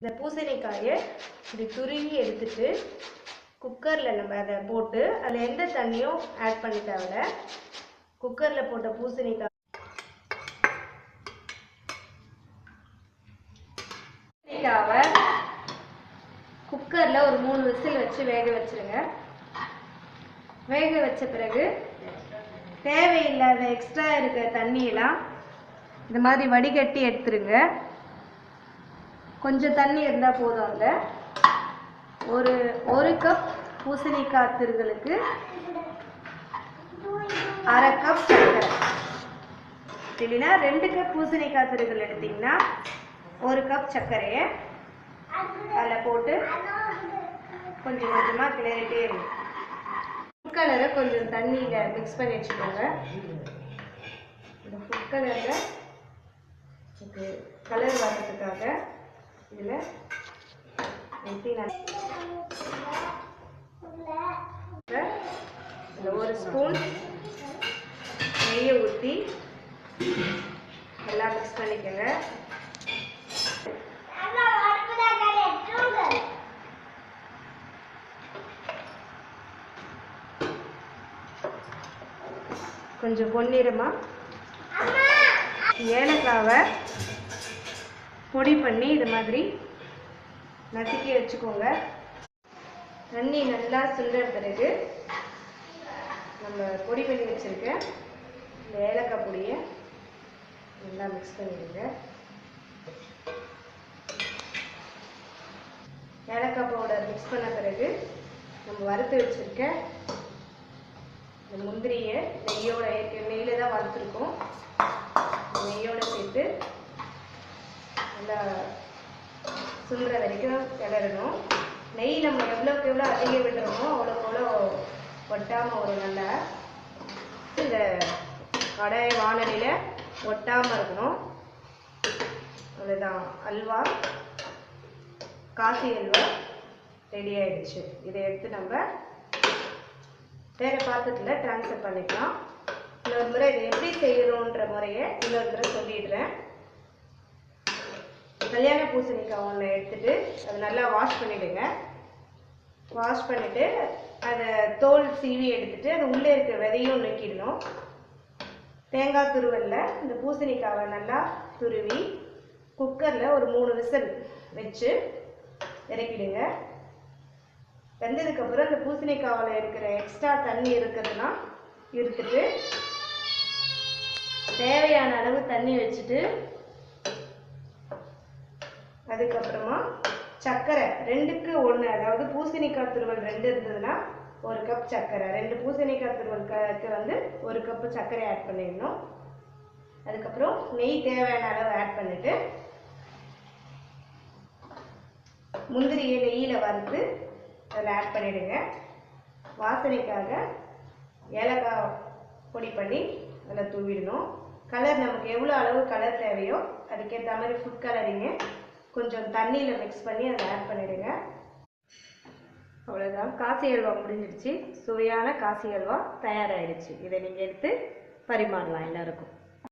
இந்த பூசணிக்காயை இப்படி துருவி எடுத்துட்டு குக்கரில் நம்ம அதை போட்டு அதில் எந்த தண்ணியும் ஆட் பண்ணி தேவையில்ல. குக்கரில் போட்ட பூசணிக்காயை குக்கரில் ஒரு 3 விசில் வச்சு வேக வச்சுருங்க. வேக வச்ச பிறகு தேவையில்லாத எக்ஸ்ட்ரா இருக்கிற தண்ணியெல்லாம் இந்த மாதிரி வடிகட்டி எடுத்துருங்க. கொஞ்சம் தண்ணி இருந்தால் போதும். அதில் ஒரு கப் பூசணிக்காய் திருகலுக்கு 1/2 கப் சர்க்கரை, இல்லைன்னா 2 கப் பூசணிக்காய் திருகல் எடுத்திங்கன்னா 1 கப் சர்க்கரையை அதில் போட்டு கொஞ்சம் கொஞ்சமாக கிளறிட்டே இருங்க. ஃபுட் கலரை கொஞ்சம் தண்ணியில் மிக்ஸ் பண்ணி வச்சுக்கோங்க. இந்த ஃபுட் கலரில் கலர் வர்றதுக்காக இதில் ஊற்றி ஒரு ஸ்பூன் நெய்யை ஊற்றி எல்லாம் மிக்ஸ் பண்ணிக்கோங்க. கொஞ்சம் பொன்னிறமாக ஏலக்காவை பொடி பண்ணி இது மாதிரி நசுக்கி வச்சுக்கோங்க. தண்ணி நல்லா சுண்டுற பிறகு நம்ம பொடி பண்ணி வச்சுருக்க இந்த ஏலக்காய் பொடியை நல்லா மிக்ஸ் பண்ணிடுங்க. ஏலக்காய் பவுடர் மிக்ஸ் பண்ண பிறகு நம்ம வறுத்து வச்சுருக்க இந்த முந்திரியை நெய்யோட நெய்யில் தான் வறுத்துருக்கோம். நெய்யோடு சேர்த்து நல்லா சுண்டுற வரைக்கும் கிளறணும். நெய் நம்ம எவ்வளோக்கு எவ்வளோ அதிகம் விடுறோமோ அவ்வளோக்கு அவ்வளோ ஒட்டாமல் வரும். நல்லா இந்த கடாய் வானலியில் ஒட்டாமல் இருக்கணும். அதுதான் அல்வா, காசி அல்வா ரெடி ஆகிடுச்சு. இதை எடுத்து நம்ம வேறு பாத்திரத்தில் ட்ரான்ஸ்ஃபர் பண்ணிக்கலாம். இன்னொரு முறை இதை எப்படி செய்யணுன்ற முறையை இன்னொரு முறை சொல்லிடுறேன். கல்யாண பூசணிக்காய் ஒன்று எடுத்துகிட்டு அதை நல்லா வாஷ் பண்ணிவிடுங்க. வாஷ் பண்ணிவிட்டு அதை தோல் சீவி எடுத்துகிட்டு அது உள்ளே இருக்கிற விதையும் நீக்கிடணும். தேங்காய் துருவலில் இந்த பூசணிக்காவை நல்லா துருவி குக்கரில் ஒரு 3 விசில் வச்சு இறக்கிடுங்க. வெந்ததுக்கப்புறம் இந்த பூசணிக்காவில் இருக்கிற எக்ஸ்ட்ரா தண்ணி இருக்கிறதுனா எடுத்துட்டு தேவையான அளவு தண்ணி வச்சுட்டு அதுக்கப்புறமா சர்க்கரை 2க்கு 1, அதாவது பூசணிக்காய் துருவல் 2 இருந்ததுன்னா 1 கப் சர்க்கரை, 2 பூசணிக்காய் துருவலுக்கு வந்து 1 கப்பு சர்க்கரை ஆட் பண்ணிடணும். அதுக்கப்புறம் நெய் தேவையான அளவு ஆட் பண்ணிவிட்டு முந்திரியை நெய்யில் வறுத்து அதில் ஆட் பண்ணிவிடுங்க. வாசனைக்காக ஏலக்காய் பொடி பண்ணி அதில் தூவிடணும். கலர் நமக்கு எவ்வளோ அளவு கலர் தேவையோ அதுக்கேற்ற மாதிரி ஃபுட் கலரிங்க கொஞ்சம் தண்ணியில் மிக்ஸ் பண்ணி அதில் ஆட் பண்ணிவிடுங்க. அவ்வளோதான், காசி அல்வா முடிஞ்சிடுச்சு. சுவையான காசி அல்வா தயாராகிடுச்சு. இதை நீங்கள் எடுத்து பரிமாறலாம் எல்லாருக்கும்.